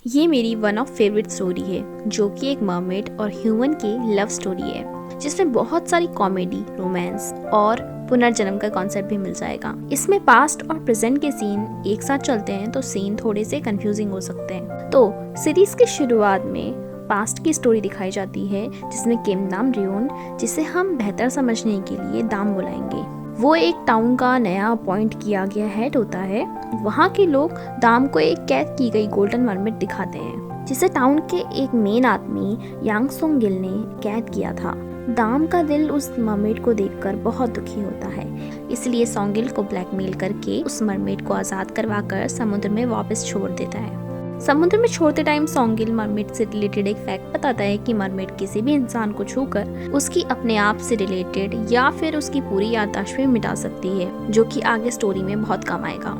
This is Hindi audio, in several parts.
ये मेरी वन ऑफ फेवरेट स्टोरी है जो कि एक मरमेड और ह्यूमन की लव स्टोरी है जिसमें बहुत सारी कॉमेडी, रोमांस और पुनर्जन्म का कॉन्सेप्ट भी मिल जाएगा। इसमें पास्ट और प्रेजेंट के सीन एक साथ चलते हैं तो सीन थोड़े से कंफ्यूजिंग हो सकते हैं। तो सीरीज की शुरुआत में पास्ट की स्टोरी दिखाई जाती है जिसमें किम नाम रियोन, जिसे हम बेहतर समझने के लिए दाम बुलाएंगे। वो एक टाउन का नया अपॉइंट किया गया हेड होता है। वहाँ के लोग दाम को एक कैद की गई गोल्डन मरमेड दिखाते हैं जिसे टाउन के एक मेन आदमी यांग सोंग गिल ने कैद किया था। दाम का दिल उस मरमेड को देखकर बहुत दुखी होता है, इसलिए सोंगिल को ब्लैकमेल करके उस मरमेड को आजाद करवाकर समुद्र में वापस छोड़ देता है। समुद्र में छोड़ते टाइम सोंगिल मरमेड से रिलेटेड एक फैक्ट बताता है कि मरमेड किसी भी इंसान को छूकर उसकी अपने आप से रिलेटेड या फिर उसकी पूरी याददाश्त भी मिटा सकती है, जो कि आगे स्टोरी में बहुत काम आएगा।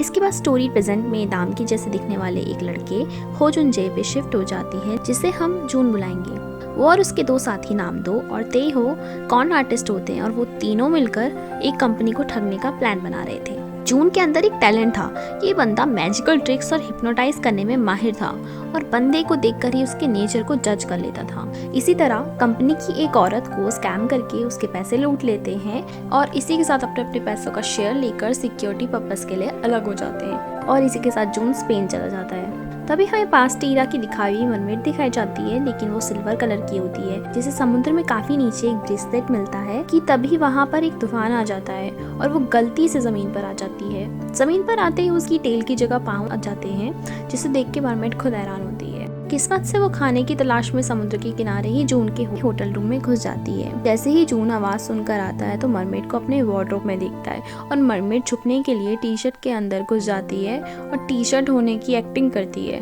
इसके बाद स्टोरी प्रेजेंट में दाम के जैसे दिखने वाले एक लड़के हो जुन जे पे शिफ्ट हो जाती है, जिसे हम जून बुलाएंगे। वो और उसके दो साथी नाम दो और ते हो कॉन आर्टिस्ट होते हैं और वो तीनों मिलकर एक कंपनी को ठगने का प्लान बना रहे थे। जून के अंदर एक टैलेंट था। ये बंदा मैजिकल ट्रिक्स और हिप्नोटाइज करने में माहिर था और बंदे को देखकर ही उसके नेचर को जज कर लेता था। इसी तरह कंपनी की एक औरत को स्कैम करके उसके पैसे लूट लेते हैं और इसी के साथ अपने अपने पैसों का शेयर लेकर सिक्योरिटी पर्पस के लिए अलग हो जाते हैं और इसी के साथ जून स्पेन चला जाता है। तभी हमें पास्ट ईरा की दिखाई हुई मरमेड दिखाई जाती है, लेकिन वो सिल्वर कलर की होती है, जिसे समुद्र में काफी नीचे एक ब्रेसलेट मिलता है कि तभी वहाँ पर एक तूफान आ जाता है और वो गलती से जमीन पर आ जाती है। जमीन पर आते ही उसकी टेल की जगह पाँव आ जाते हैं, जिसे देख के मरमेड खुद हैरान होती है। किस्मत से वो खाने की तलाश में समुद्र के किनारे ही जून के होटल रूम में घुस जाती है। जैसे ही जून आवाज सुनकर आता है तो मरमेड को अपने वार्डरोब में देखता है और मरमेड छुपने के लिए टी शर्ट के अंदर घुस जाती है और टी शर्ट होने की एक्टिंग करती है।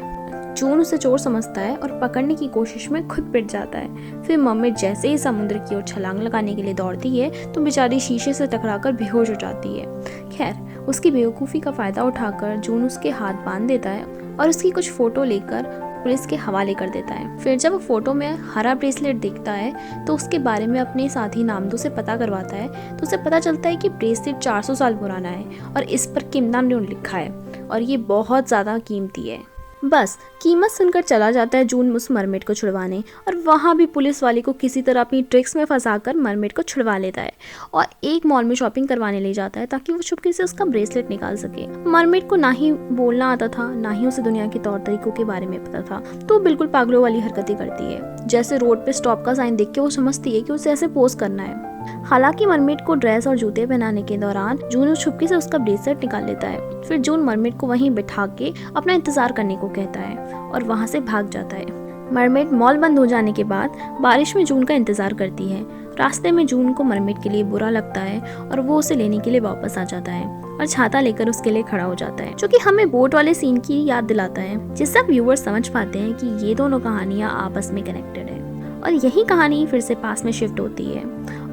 जून उसे चोर समझता है और पकड़ने की कोशिश में खुद पिट जाता है। फिर मरमेड जैसे ही समुद्र की ओर छलांग लगाने के लिए दौड़ती है तो बेचारी शीशे से टकराकर बेहोश हो जाती है। खैर, उसकी बेवकूफ़ी का फायदा उठाकर जून उसके हाथ बांध देता है और उसकी कुछ फोटो लेकर पुलिस के हवाले कर देता है। फिर जब वो फोटो में हरा ब्रेसलेट देखता है तो उसके बारे में अपने साथी नामदो से पता करवाता है तो उसे पता चलता है कि ब्रेसलेट 400 साल पुराना है और इस पर किम नाम ने लिखा है और ये बहुत ज़्यादा कीमती है। बस कीमत सुनकर चला जाता है जून उस मरमेड को छुड़वाने और वहाँ भी पुलिस वाले को किसी तरह अपनी ट्रिक्स में फंसाकर मरमेड को छुड़वा लेता है और एक मॉल में शॉपिंग करवाने ले जाता है ताकि वो चुपके से उसका ब्रेसलेट निकाल सके। मरमेड को ना ही बोलना आता था, ना ही उसे दुनिया के तौर तरीकों के बारे में पता था, तो बिल्कुल पागलों वाली हरकतें करती है। जैसे रोड पे स्टॉप का साइन देख के वो समझती है कि उसे ऐसे पोज करना है। हालांकि मरमेड को ड्रेस और जूते पहनाने के दौरान जून छुपके से उसका ब्रेसलेट निकाल लेता है। फिर जून मरमेड को वहीं बिठा के अपना इंतजार करने को कहता है और वहां से भाग जाता है। मरमेड मॉल बंद हो जाने के बाद बारिश में जून का इंतजार करती है। रास्ते में जून को मरमेड के लिए बुरा लगता है और वो उसे लेने के लिए वापस आ जाता है और छाता लेकर उसके लिए खड़ा हो जाता है, जो कि हमें बोट वाले सीन की याद दिलाता है, जिससे आप व्यूअर्स समझ पाते हैं कि ये दोनों कहानियां आपस में कनेक्टेड है। और यही कहानी फिर से पास में शिफ्ट होती है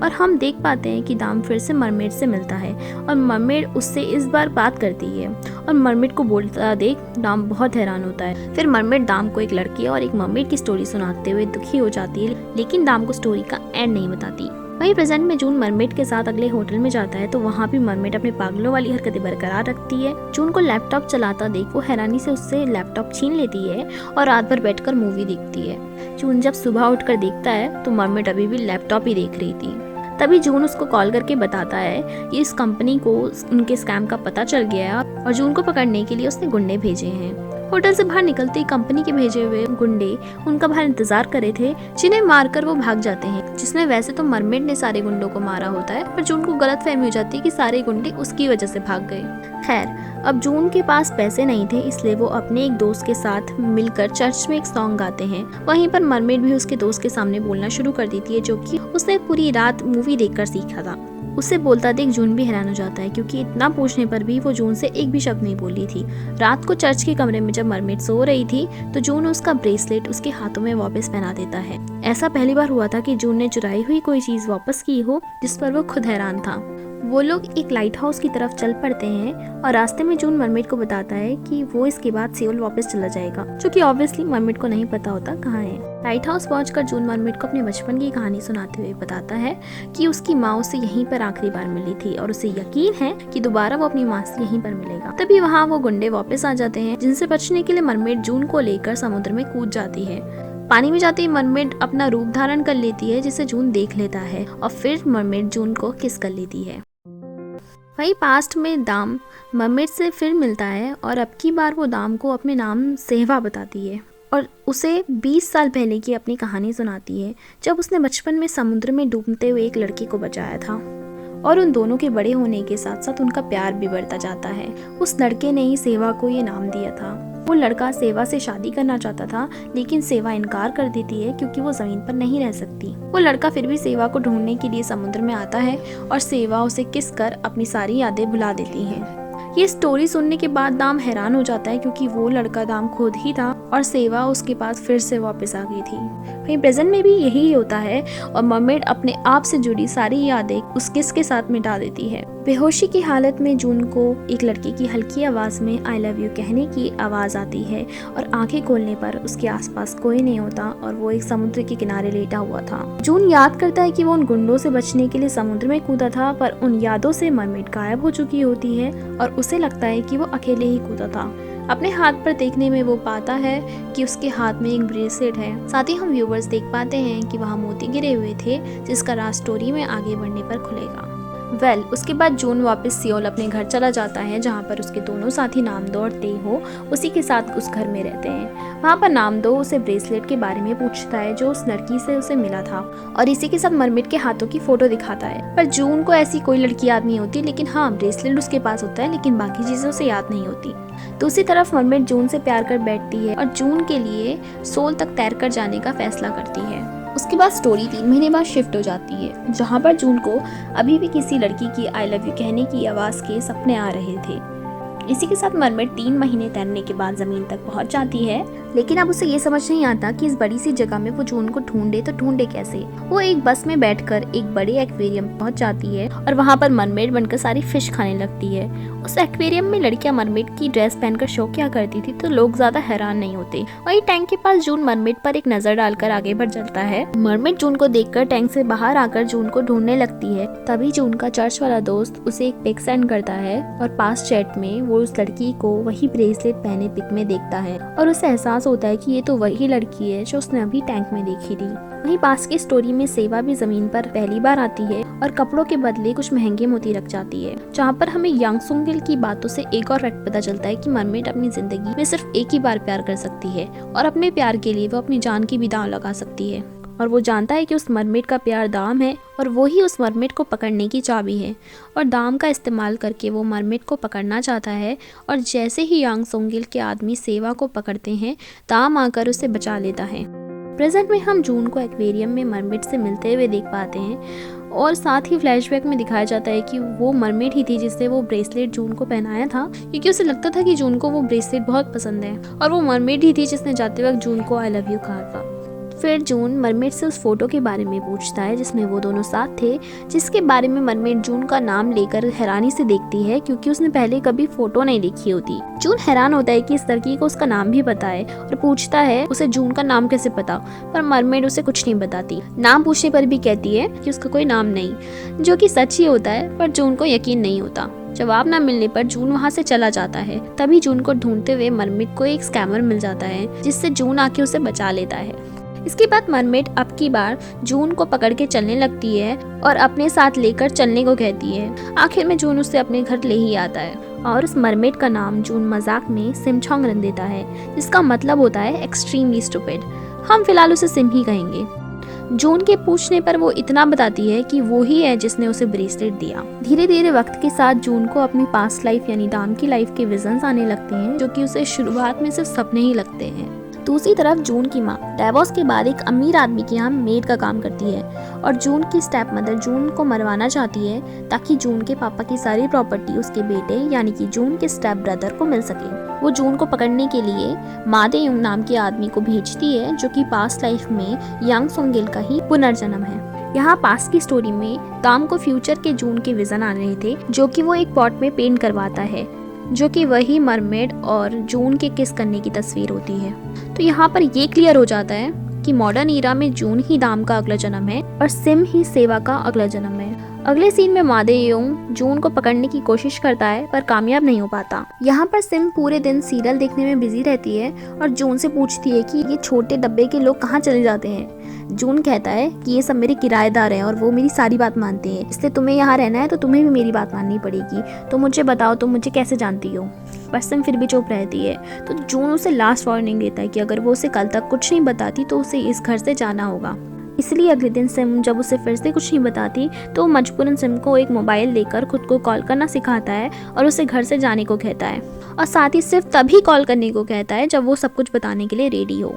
और हम देख पाते हैं कि दाम फिर से मरमेड से मिलता है और मरमेड उससे इस बार बात करती है और मरमेड को बोलता देख दाम बहुत हैरान होता है। फिर मरमेड दाम को एक लड़के और एक मरमेड की स्टोरी सुनाते हुए दुखी हो जाती है, लेकिन दाम को स्टोरी का एंड नहीं बताती। वहीं प्रेजेंट में जून मरमेड के साथ अगले होटल में जाता है तो वहाँ भी मरमेड अपने पागलों वाली हरकतें बरकरार रखती है। जून को लैपटॉप चलाता देख वो हैरानी से उससे लैपटॉप छीन लेती है और रात भर बैठकर मूवी देखती है। जून जब सुबह उठकर देखता है तो मरमेड अभी भी लैपटॉप ही देख रही थी। तभी जून उसको कॉल करके बताता है कि इस कंपनी को उनके स्कैम का पता चल गया है और जून को पकड़ने के लिए उसने गुंडे भेजे हैं। होटल से बाहर निकलते ही कंपनी के भेजे हुए गुंडे उनका बाहर इंतजार कर रहे थे, जिन्हें मारकर वो भाग जाते हैं। जिसमें वैसे तो मरमेड ने सारे गुंडों को मारा होता है, पर जून को गलतफहमी हो जाती है कि सारे गुंडे उसकी वजह से भाग गए। खैर, अब जून के पास पैसे नहीं थे, इसलिए वो अपने एक दोस्त के साथ मिलकर चर्च में एक सॉन्ग गाते हैं। वहीं पर मरमेड भी उसके दोस्त के सामने बोलना शुरू कर देती है, जो कि उसने पूरी रात मूवी देखकर सीखा था। उसे बोलता देख जून भी हैरान हो जाता है, क्योंकि इतना पूछने पर भी वो जून से एक भी शब्द नहीं बोली थी। रात को चर्च के कमरे में जब मरमेड सो रही थी तो जून उसका ब्रेसलेट उसके हाथों में वापस पहना देता है। ऐसा पहली बार हुआ था कि जून ने चुराई हुई कोई चीज वापस की हो, जिस पर वो खुद हैरान था। वो लोग एक लाइट हाउस की तरफ चल पड़ते हैं और रास्ते में जून मरमेड को बताता है कि वो इसके बाद सियोल वापस चला जाएगा, जो कि ऑब्वियसली मरमेड को नहीं पता होता कहाँ है। लाइट हाउस पहुंचकर जून मरमेड को अपने बचपन की कहानी सुनाते हुए बताता है कि उसकी माँ उसे यहीं पर आखिरी बार मिली थी और उसे यकीन है कि दोबारा वो अपनी माँ से यहीं पर मिलेगा। तभी वहाँ वो गुंडे वापस आ जाते हैं, जिनसे बचने के लिए मरमेड जून को लेकर समुद्र में कूद जाती है। पानी में जाते ही मरमेड अपना रूप धारण कर लेती है, जिसे जून देख लेता है और फिर मरमेड जून को किस कर लेती है। वही पास्ट में दाम मरमेड से फिर मिलता है और अब की बार वो दाम को अपने नाम सेहवा बताती है और उसे 20 साल पहले की अपनी कहानी सुनाती है, जब उसने बचपन में समुद्र में डूबते हुए एक लड़के को बचाया था और उन दोनों के बड़े होने के साथ साथ उनका प्यार भी बढ़ता जाता है। उस लड़के ने ही सेवा को ये नाम दिया था। वो लड़का सेवा से शादी करना चाहता था, लेकिन सेवा इनकार कर देती है क्योंकि वो जमीन पर नहीं रह सकती। वो लड़का फिर भी सेवा को ढूंढने के लिए समुद्र में आता है और सेवा उसे किस कर अपनी सारी यादें भुला देती है। ये स्टोरी सुनने के बाद दाम हैरान हो जाता है, क्योंकि वो लड़का दाम खुद ही था और सेवा उसके पास फिर से वापस आ गई थी। वहीं प्रेजेंट में भी यही होता है और मरमेड अपने आप से जुड़ी सारी यादें उस किस के साथ मिटा देती है। बेहोशी की हालत में जून को एक लड़के की हल्की आवाज में आई लव यू कहने की आवाज आती है और आंखें खोलने पर उसके आसपास कोई नहीं होता और वो एक समुद्र के किनारे लेटा हुआ था। जून याद करता है कि वो उन गुंडों से बचने के लिए समुद्र में कूदा था, पर उन यादों से मरमेड गायब हो चुकी होती है और उसे लगता है कि वो अकेले ही कूदा था। अपने हाथ पर देखने में वो पाता है कि उसके हाथ में एक ब्रेसलेट है। साथ ही हम व्यूवर्स देख पाते हैं कि वहाँ मोती गिरे हुए थे, जिसका राज स्टोरी में आगे बढ़ने पर खुलेगा। उसके बाद जून वापस सियोल अपने घर चला जाता है, जहाँ पर उसके दोनों साथी नामदो और तेहो उसी के साथ उस घर में रहते हैं। वहाँ पर नामदो उसे ब्रेसलेट के बारे में पूछता है जो उस लड़की से उसे मिला था और इसी के साथ मरमेड के हाथों की फोटो दिखाता है। पर जून को ऐसी कोई लड़की याद नहीं होती, लेकिन हाँ ब्रेसलेट उसके पास होता है, लेकिन बाकी चीजें उसे याद नहीं होती। दूसरी तरफ मरमेड जून से प्यार कर बैठती है और जून के लिए सोल तक तैरकर जाने का फैसला करती है। उसके बाद स्टोरी 3 महीने बाद शिफ्ट हो जाती है, जहाँ पर जून को अभी भी किसी लड़की की आई लव यू कहने की आवाज़ के सपने आ रहे थे। इसी के साथ मरमेड 3 महीने तैरने के बाद जमीन तक पहुंच जाती है, लेकिन अब उसे ये समझ नहीं आता कि इस बड़ी सी जगह में वो जून को ढूंढे तो ढूंढे कैसे। वो एक बस में बैठकर एक बड़े एक्वेरियम पहुंच जाती है और वहां पर मरमेड बनकर सारी फिश खाने लगती है। उस एक्वेरियम में लड़कियां मरमेड की ड्रेस पहनकर शो किया करती थी, तो लोग ज्यादा हैरान नहीं होते। वही टैंक के पास जून मरमेड पर एक नजर डालकर आगे बढ़ चलता है। मरमेड जून को देखकर टैंक से बाहर आकर जून को ढूंढने लगती है। तभी जून का चर्च वाला दोस्त उसे एक पिक सेंड करता है और पास चैट में वो उस लड़की को वही ब्रेसलेट पहने पिक में देखता है और उसे एहसास होता है कि ये तो वही लड़की है जो उसने अभी टैंक में देखी थी। वहीं पास की स्टोरी में सेवा भी जमीन पर पहली बार आती है और कपड़ों के बदले कुछ महंगे मोती रख जाती है, जहाँ पर हमें यांग सुंगिल की बातों से एक और फैक्ट पता चलता है कि मरमेड अपनी जिंदगी में सिर्फ एक ही बार प्यार कर सकती है और अपने प्यार के लिए वो अपनी जान की भी दांव लगा सकती है। और वो जानता है कि उस मरमेड का प्यार दाम है और वो ही उस मरमेड को पकड़ने की चाबी है और दाम का इस्तेमाल करके वो मरमेड को पकड़ना चाहता है। और जैसे ही यांग सोंगिल के आदमी सेवा को पकड़ते हैं, दाम आकर उसे बचा लेता है। प्रेजेंट में हम जून को एक्वेरियम में मरमेड से मिलते हुए देख पाते हैं और साथ ही फ्लैशबैक में दिखाया जाता है कि वो मरमेड ही थी जिसने वो ब्रेसलेट जून को पहनाया था, क्योंकि उसे लगता था कि जून को वो ब्रेसलेट बहुत पसंद है और वो मरमेड ही थी जिसने जाते वक्त जून को आई लव यू कहा था। फिर जून मरमेड से उस फोटो के बारे में पूछता है जिसमें वो दोनों साथ थे, जिसके बारे में मरमेड जून का नाम लेकर हैरानी से देखती है, क्योंकि उसने पहले कभी फोटो नहीं देखी होती। जून हैरान होता है कि इस लड़की को उसका नाम भी पता है और पूछता है उसे जून का नाम कैसे पता, पर मरमेड उसे कुछ नहीं बताती। नाम पूछने पर भी कहती है कि उसका कोई नाम नहीं, जो कि सच ही होता है, पर जून को यकीन नहीं होता। जवाब न मिलने पर जून वहाँ से चला जाता है। तभी जून को ढूंढते हुए मरमेड को एक स्कैमर मिल जाता है, जिससे जून आके उसे बचा लेता है। इसके बाद मरमेड अब की बार जून को पकड़ के चलने लगती है और अपने साथ लेकर चलने को कहती है। आखिर में जून उसे अपने घर ले ही आता है और उस मरमेड का नाम जून मजाक में सिमछोंग रन देता है, जिसका मतलब होता है एक्सट्रीमली स्टूपिड। हम फिलहाल उसे सिम ही कहेंगे। जून के पूछने पर वो इतना बताती है कि वो ही है जिसने उसे ब्रेसलेट दिया। धीरे धीरे वक्त के साथ जून को अपनी पास्ट लाइफ यानी दाम की लाइफ के विजन्स आने लगते हैं, जो कि उसे शुरुआत में सिर्फ सपने ही लगते हैं। दूसरी तरफ जून की माँ डिवोर्स के बाद एक अमीर आदमी के यहाँ मेड का काम करती है और जून की स्टेप मदर जून को मरवाना चाहती है ताकि जून के पापा की सारी प्रॉपर्टी उसके बेटे यानी कि जून के स्टेप ब्रदर को मिल सके। वो जून को पकड़ने के लिए मादे युंग नाम के आदमी को भेजती है, जो कि पास्ट लाइफ में यांग सोंगिल का ही पुनर्जन्म है। यहाँ पास्ट की स्टोरी में ताम को फ्यूचर के जून के विजन आ रहे थे, जो कि वो एक पॉट में पेंट करवाता है, जो कि वही मरमेड और जून के किस करने की तस्वीर होती है। तो यहाँ पर ये क्लियर हो जाता है कि मॉडर्न ईरा में जून ही दाम का अगला जन्म है और सिम ही सेवा का अगला जन्म है। अगले सीन में मादे योंग जून को पकड़ने की कोशिश करता है पर कामयाब नहीं हो पाता। यहाँ पर सिम पूरे दिन सीरियल देखने में बिजी रहती है और जून से पूछती है कि ये छोटे डब्बे के लोग कहाँ चले जाते हैं। जून कहता है कि ये सब मेरे किराएदार हैं और वो मेरी सारी बात मानते हैं, इसलिए तुम्हें यहाँ रहना है तो तुम्हें भी मेरी बात माननी पड़ेगी। तो मुझे बताओ तुम मुझे कैसे जानती हो। पर सिम फिर भी चुप रहती है। तो जून उसे लास्ट वार्निंग देता है कि अगर वो उसे कल तक कुछ नहीं बताती तो उसे इस घर से जाना होगा। इसलिए अगले दिन सिम जब उसे फिर से कुछ नहीं बताती तो मजबूरन सिम को एक मोबाइल देकर खुद को कॉल करना सिखाता है और उसे घर से जाने को कहता है, और साथ ही सिर्फ तभी कॉल करने को कहता है जब वो सब कुछ बताने के लिए रेडी हो।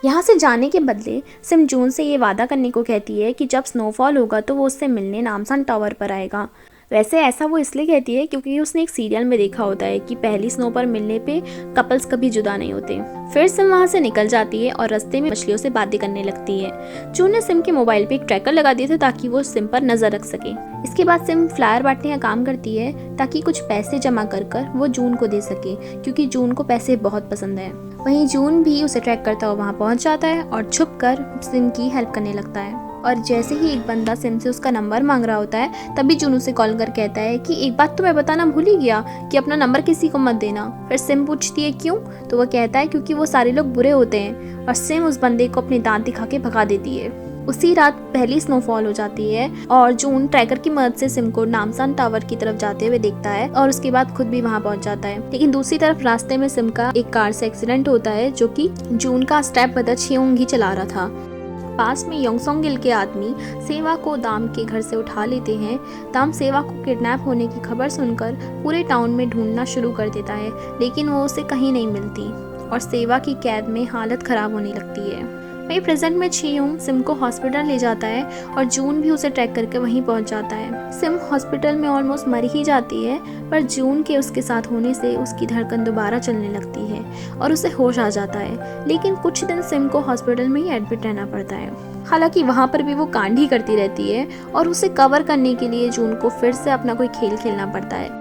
यहाँ से जाने के बदले सिम जून से ये वादा करने को कहती है कि जब स्नोफॉल होगा तो वो उससे मिलने नामसान टावर पर आएगा। वैसे ऐसा वो इसलिए कहती है क्योंकि उसने एक सीरियल में देखा होता है कि पहली स्नो पर मिलने पे कपल्स कभी जुदा नहीं होते। फिर सिम वहाँ से निकल जाती है और रास्ते में मछलियों से बातें करने लगती है। जून ने सिम के मोबाइल पे एक ट्रैकर लगा दिया था ताकि वो सिम पर नजर रख सके। इसके बाद सिम फ्लायर बांटने का काम करती है ताकि कुछ पैसे जमा कर वो जून को दे सके, क्योंकि जून को पैसे बहुत पसंद है। वहीं जून भी उसे ट्रैक करता हुआ वहाँ पहुँच जाता है और छुप कर सिम की हेल्प करने लगता है। और जैसे ही एक बंदा सिम से उसका नंबर मांग रहा होता है तभी जून उसे कॉल कर कहता है कि एक बात तो मैं बताना भूल ही गया कि अपना नंबर किसी को मत देना। फिर सिम पूछती है क्यों, तो वो कहता है क्योंकि वो सारे लोग बुरे होते हैं, और सिम उस बंदे को अपने दांत दिखा के भगा देती है। उसी रात पहली स्नोफॉल हो जाती है और जून ट्रैकर की मदद से सिम को नामसान टावर की तरफ जाते हुए देखता है और उसके बाद खुद भी वहां पहुंच जाता है। लेकिन दूसरी तरफ रास्ते में सिम का एक कार से एक्सीडेंट होता है, जो कि जून का स्टेप ब्रदर छियोंग ही चला रहा था। पास में योंगसोंग गिल के आदमी सेवा को दाम के घर से उठा लेते हैं। दाम सेवा को किडनैप होने की खबर सुनकर पूरे टाउन में ढूंढना शुरू कर देता है, लेकिन वो उसे कहीं नहीं मिलती और सेवा की कैद में हालत खराब होने लगती है। वहीं प्रेजेंट में छियोंग सिम को हॉस्पिटल ले जाता है और जून भी उसे ट्रैक करके वहीं पहुंच जाता है। सिम हॉस्पिटल में ऑलमोस्ट मर ही जाती है, पर जून के उसके साथ होने से उसकी धड़कन दोबारा चलने लगती है और उसे होश आ जाता है। लेकिन कुछ दिन सिम को हॉस्पिटल में ही एडमिट रहना पड़ता है। हालांकि वहाँ पर भी वो कांड ही करती रहती है और उसे कवर करने के लिए जून को फिर से अपना कोई खेल खेलना पड़ता है।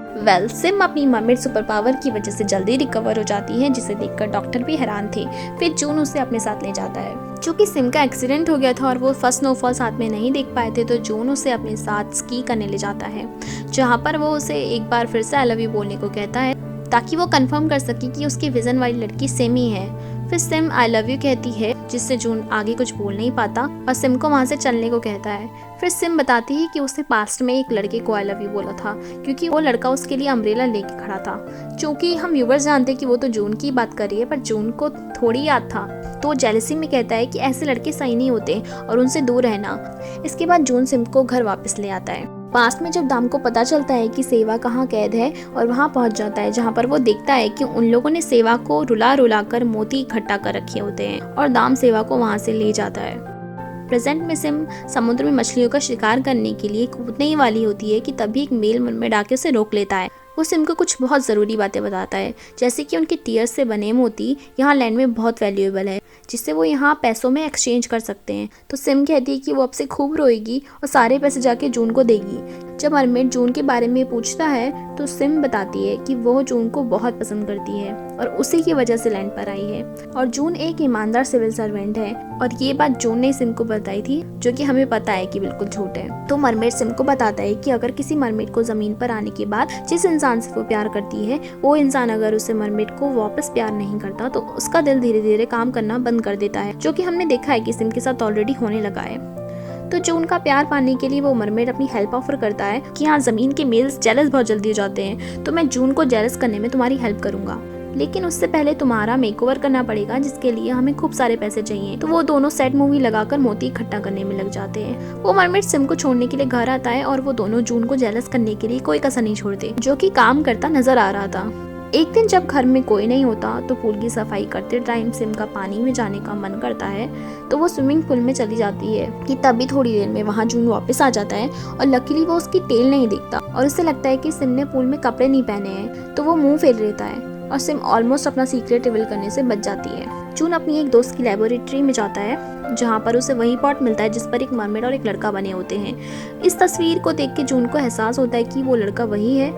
सिम अपनी मर्मेड सुपर पावर की वजह से जल्दी रिकवर हो जाती है, जिसे देखकर डॉक्टर भी हैरान थे। फिर जून उसे अपने साथ ले जाता है। चूंकि सिम का एक्सीडेंट हो गया था और वो फर्स्ट स्नोफॉल साथ में नहीं देख पाए थे, तो जून उसे अपने साथ स्की करने ले जाता है, जहाँ पर वो उसे एक बार फिर से आई लव यू बोलने को कहता है ताकि वो कंफर्म कर सके कि उसकी विजन वाली लड़की सिम ही है। फिर सिम आई लव यू कहती है, जिससे जून आगे कुछ बोल नहीं पाता और सिम को वहाँ से चलने को कहता है। फिर सिम बताती है कि उसने पास्ट में एक लड़के को आई लव यू बोला था, क्योंकि वो लड़का उसके लिए अम्ब्रेला लेके खड़ा था। क्योंकि हम व्यूवर्स जानते कि वो तो जून की बात कर रही है, पर जून को थोड़ी याद था, तो जेलसी में कहता है कि ऐसे लड़के सही नहीं होते और उनसे दूर रहना। इसके बाद जून सिम को घर वापस ले आता है। पास्ट में जब दाम को पता चलता है कि सेवा कहाँ कैद है और वहाँ पहुँच जाता है, जहाँ पर वो देखता है कि उन लोगों ने सेवा को रुला रुला कर मोती इकट्ठा कर रखे होते हैं और दाम सेवा को वहाँ से ले जाता है। प्रेजेंट में सिम समुद्र में मछलियों का शिकार करने के लिए कूदने ही वाली होती है कि तभी एक मेल मरमेड आके उसे रोक लेता है। वो सिम को कुछ बहुत ज़रूरी बातें बताता है, जैसे कि उनके टीयर्स से बने मोती यहाँ लैंड में बहुत वैल्यूएबल है, जिससे वो यहाँ पैसों में एक्सचेंज कर सकते हैं। तो सिम कहती है कि वो अब से खूब रोएगी और सारे पैसे जाके जून को देगी। जब मरमेड जून के बारे में पूछता है तो सिम बताती है कि वो जून को बहुत पसंद करती है और उसी की वजह से लैंड पर आई है, और जून एक ईमानदार सिविल सर्वेंट है। और ये बात जून ने सिम को बताई थी, जो कि हमें पता है कि बिल्कुल झूठ है। तो मरमेड सिम को बताता है कि अगर किसी मरमेड को जमीन पर आने के बाद जिस इंसान से वो प्यार करती है, वो इंसान अगर उसे मरमेड को वापस प्यार नहीं करता तो उसका दिल धीरे धीरे काम करना बंद कर देता है, जो कि हमने देखा है कि सिम के साथ ऑलरेडी होने लगा है। तो जून का प्यार पाने के लिए वो मरमेड अपनी हेल्प ऑफर करता है कि हाँ, जमीन के मेल्स जेलस बहुत जल्दी हो जाते हैं, तो मैं जून को जेलस करने में तुम्हारी हेल्प करूंगा, लेकिन उससे पहले तुम्हारा मेकओवर करना पड़ेगा, जिसके लिए हमें खूब सारे पैसे चाहिए। तो वो दोनों सेट मूवी लगाकर मोती इकट्ठा करने में लग जाते हैं। वो मरमेड सिम को छोड़ने के लिए घर आता है और वो दोनों जून को जेलस करने के लिए कोई कसर नहीं छोड़ते, जो कि काम करता नजर आ रहा था। एक दिन जब घर में कोई नहीं होता तो पूल की सफाई करते टाइम सिम का पानी में जाने का मन करता है, तो वो स्विमिंग पूल में चली जाती है कि तभी थोड़ी देर में वहाँ जून वापस आ जाता है और लकीली वो उसकी टेल नहीं देखता और उसे लगता है कि सिम ने पूल में कपड़े नहीं पहने हैं, तो वो मुंह फेर लेता है और सिम ऑलमोस्ट अपना सीक्रेट रिवील करने से बच जाती है। जून अपनी एक दोस्त की लेबोरेटरी में जाता है जहाँ पर उसे वही पॉट मिलता है जिस पर एक मरमेड और एक लड़का बने होते हैं। इस तस्वीर को देख के जून को एहसास होता है कि वो लड़का वही है,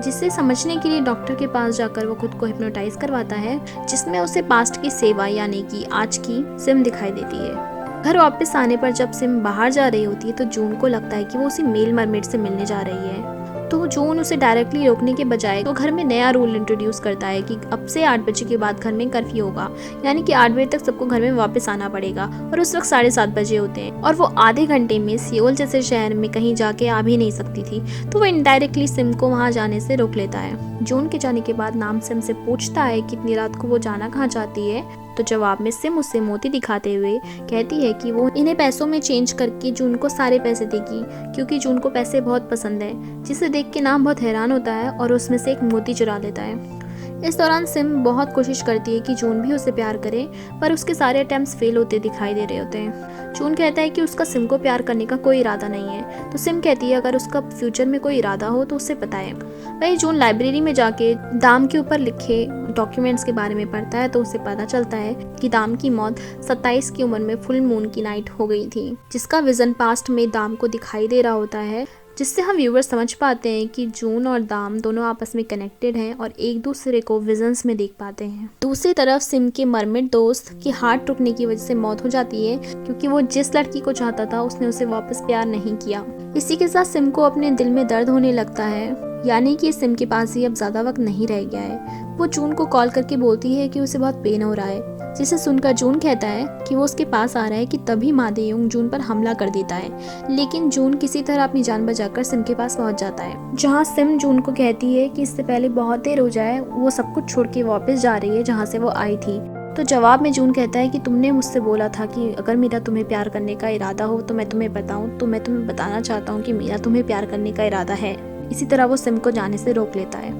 जिसे समझने के लिए डॉक्टर के पास जाकर वो खुद को हिप्नोटाइज करवाता है, जिसमें उसे पास्ट की सेवा यानी कि आज की सिम दिखाई देती है। घर वापस आने पर जब सिम बाहर जा रही होती है तो जून को लगता है कि वो उसी मेल मरमेड से मिलने जा रही है। तो जून उसे डायरेक्टली रोकने के बजाय तो घर में नया रूल इंट्रोड्यूस करता है कि अब से 8 बजे के बाद घर में कर्फ्यू होगा, यानी कि 8 बजे तक सबको घर में वापस आना पड़ेगा। और उस वक्त 7:30 बजे होते हैं और वो आधे घंटे में सियोल जैसे शहर में कहीं जाके आ भी नहीं सकती थी, तो वो इनडायरेक्टली सिम को वहाँ जाने से रोक लेता है। जून के जाने के बाद नाम सिम से पूछता है कि इतनी रात को वो जाना कहाँ चाहती है, तो जवाब में सिम उसे मोती दिखाते हुए कहती है कि वो इन्हें पैसों में चेंज करके जून को सारे पैसे देगी, क्योंकि जून को पैसे बहुत पसंद है। जिसे देख के नाम बहुत हैरान होता है और उसमें से एक मोती चुरा लेता है। इस दौरान सिम बहुत कोशिश करती है कि जून भी उसे प्यार करे, पर उसके सारे अटेम्प्ट्स फेल होते दिखाई दे रहे होते हैं। जून कहता है कि उसका सिम को प्यार करने का कोई इरादा नहीं है, तो सिम कहती है अगर उसका फ्यूचर में कोई इरादा हो तो उसे बताए। वही जून लाइब्रेरी में जाके दाम के ऊपर लिखे डॉक्यूमेंट्स के बारे में पढ़ता है तो उसे पता चलता है कि दाम की मौत 27 की उम्र में फुल मून की नाइट हो गई थी, जिसका विजन पास्ट में दाम को दिखाई दे रहा होता है, जिससे हम व्यूअर समझ पाते हैं कि जून और दाम दोनों आपस में कनेक्टेड हैं और एक दूसरे को विजन्स में देख पाते हैं। दूसरी तरफ सिम के मरमेड दोस्त की हार्ट रुकने की वजह से मौत हो जाती है, क्योंकि वो जिस लड़की को चाहता था उसने उसे वापस प्यार नहीं किया। इसी के साथ सिम को अपने दिल में दर्द होने लगता है, यानी कि सिम के पास ही अब ज्यादा वक्त नहीं रह गया है। वो जून को कॉल करके बोलती है कि उसे बहुत पेन हो रहा है, जिसे सुनकर जून कहता है कि वो उसके पास आ रहा है कि तभी मादेयोंग जून पर हमला कर देता है। लेकिन जून किसी तरह अपनी जान बचाकर सिम के पास पहुंच जाता है, जहां सिम जून को कहती है कि इससे पहले बहुत देर हो जाए वो सब कुछ छोड़ के वापस जा रही है जहां से वो आई थी। तो जवाब में जून कहता है कि तुमने मुझसे बोला था कि अगर मेरा तुम्हें प्यार करने का इरादा हो तो मैं तुम्हें बताऊं, तो मैं तुम्हें बताना चाहता हूँ कि मेरा तुम्हें प्यार करने का इरादा है। इसी तरह वो सिम को जाने से रोक लेता है।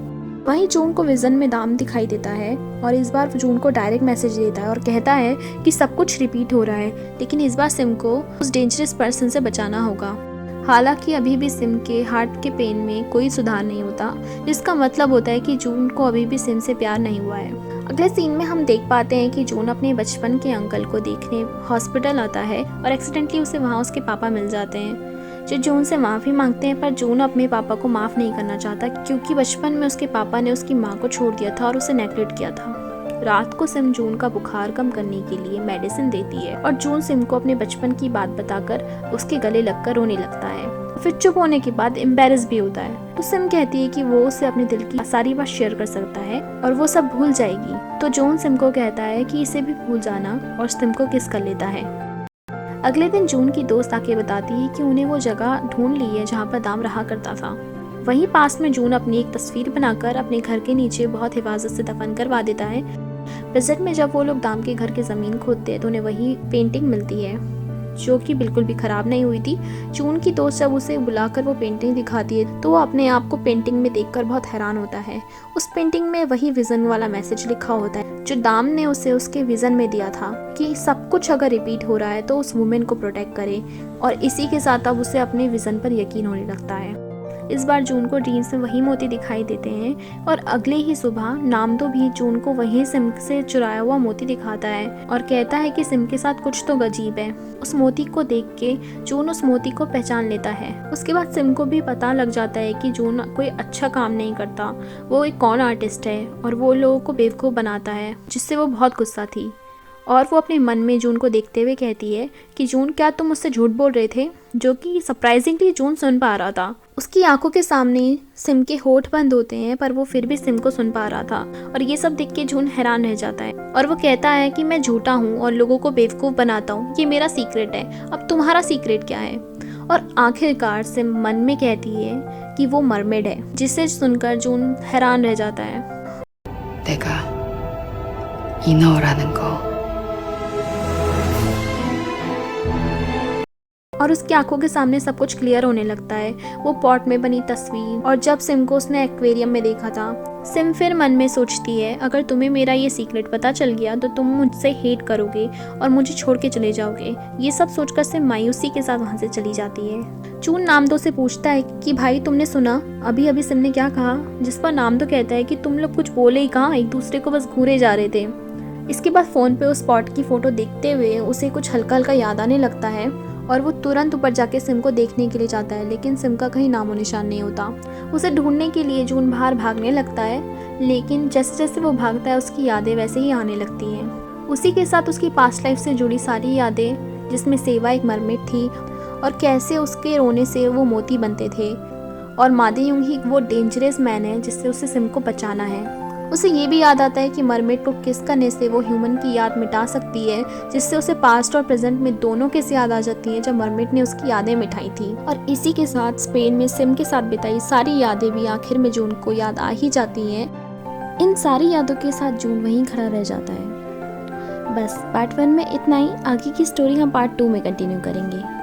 वहीं जून को विजन में दाम दिखाई देता है और इस बार जून को डायरेक्ट मैसेज देता है और कहता है कि सब कुछ रिपीट हो रहा है, लेकिन इस बार सिम को उस डेंजरस पर्सन से बचाना होगा। हालांकि अभी भी सिम के हार्ट के पेन में कोई सुधार नहीं होता, जिसका मतलब होता है कि जून को अभी भी सिम से प्यार नहीं हुआ है। अगले सीन में हम देख पाते हैं कि जून अपने बचपन के अंकल को देखने हॉस्पिटल आता है और एक्सीडेंटली उसे वहाँ उसके पापा मिल जाते हैं, जो जून से माफ़ी मांगते हैं। पर जून अपने पापा को माफ़ नहीं करना चाहता, क्योंकि बचपन में उसके पापा ने उसकी माँ को छोड़ दिया था और उसे नेगलेक्ट किया था। रात को सिम जून का बुखार कम करने के लिए मेडिसिन देती है और जून सिम को अपने बचपन की बात बताकर उसके गले लगकर रोने लगता है। फिर चुप होने के बाद एम्बेरस भी होता है, तो सिम कहती है कि वो उसे अपने दिल की सारी बात शेयर कर सकता है और वो सब भूल जाएगी। तो जून सिम को कहता है कि इसे भी भूल जाना और सिम को किस कर लेता है। अगले दिन जून की दोस्त आके बताती है कि उन्हें वो जगह ढूंढ ली है जहाँ पर दाम रहा करता था। वहीं पास में जून अपनी एक तस्वीर बनाकर अपने घर के नीचे बहुत हिफाजत से दफन करवा देता है। प्रेजेंट में जब वो लोग दाम के घर की जमीन खोदते हैं तो उन्हें वही पेंटिंग मिलती है, जो कि बिल्कुल भी खराब नहीं हुई थी। जून की दोस्त जब उसे बुलाकर वो पेंटिंग दिखाती है तो वो अपने आप को पेंटिंग में देखकर बहुत हैरान होता है। उस पेंटिंग में वही विजन वाला मैसेज लिखा होता है जो दाम ने उसे उसके विजन में दिया था, कि सब कुछ अगर रिपीट हो रहा है तो उस वुमेन को प्रोटेक्ट करे। और इसी के साथ अब उसे अपने विजन पर यकीन होने लगता है। इस बार जून को ड्रीम्स में वही मोती दिखाई देते हैं और अगले ही सुबह नामदो भी जून को वही सिम से चुराया हुआ मोती दिखाता है और कहता है कि सिम के साथ कुछ तो अजीब है। उस मोती को देख के जून उस मोती को पहचान लेता है। उसके बाद सिम को भी पता लग जाता है कि जून कोई अच्छा काम नहीं करता, वो एक कॉन आर्टिस्ट है और वो लोगों को बेवकूफ़ बनाता है, जिससे वो बहुत गुस्सा थी। और वो अपने मन में जून को देखते हुए कहती है कि जून क्या तुम मुझसे झूठ बोल रहे थे, जो कि सरप्राइजिंगली जून सुन पा रहा था। उसकी आंखों के सामने सिम के होठ बंद होते हैं पर वो फिर भी सिम को सुन पा रहा था और ये सब देख के जून हैरान रह जाता है और वो कहता है कि मैं झूठा हूँ और लोगों को बेवकूफ़ बनाता हूँ, ये मेरा सीक्रेट है, अब तुम्हारा सीक्रेट क्या है। और आखिरकार सिम मन में कहती है कि वो मरमेड है, जिसे सुनकर जून हैरान रह जाता है। 내가 인어라는 거. और उसकी आंखों के सामने सब कुछ क्लियर होने लगता है, वो पॉट में बनी तस्वीर और जब सिम को उसने एक्वेरियम में देखा था। सिम फिर मन में सोचती है अगर तुम्हें मेरा ये सीक्रेट पता चल गया तो तुम मुझसे हेट करोगे और मुझे छोड़ के चले जाओगे। ये सब सोचकर सिम मायूसी के साथ वहाँ से चली जाती है। जून नामदो से पूछता है कि भाई तुमने सुना अभी अभी सिम ने क्या कहा, जिस पर नामदो कहता है कि तुम लोग कुछ बोले ही कहाँ, एक दूसरे को बस घूरे जा रहे थे। इसके बाद फ़ोन पे उस स्पॉट की फ़ोटो देखते हुए उसे कुछ हल्का हल्का याद आने लगता है और वो तुरंत ऊपर जाके सिम को देखने के लिए जाता है, लेकिन सिम का कहीं नामो निशान नहीं होता। उसे ढूंढने के लिए जून बाहर भागने लगता है, लेकिन जैसे जैसे वो भागता है उसकी यादें वैसे ही आने लगती हैं। उसी के साथ उसकी पास्ट लाइफ से जुड़ी सारी यादें, जिसमें सेवा एक मरमेड थी और कैसे उसके रोने से वो मोती बनते थे, और मादे यूंग ही वो डेंजरस मैन है जिससे उसे सिम को बचाना है। उसे ये भी याद आता है कि मरमेड को किस करने से वो ह्यूमन की याद मिटा सकती है, जिससे उसे पास्ट और प्रेजेंट में दोनों कैसे याद आ जाती हैं जब मरमेड ने उसकी यादें मिटाई थी। और इसी के साथ स्पेन में सिम के साथ बिताई सारी यादें भी आखिर में जून को याद आ ही जाती हैं। इन सारी यादों के साथ जून वहीं खड़ा रह जाता है। बस पार्ट 1 में इतना ही। आगे की स्टोरी हम पार्ट 2 में कंटिन्यू करेंगे।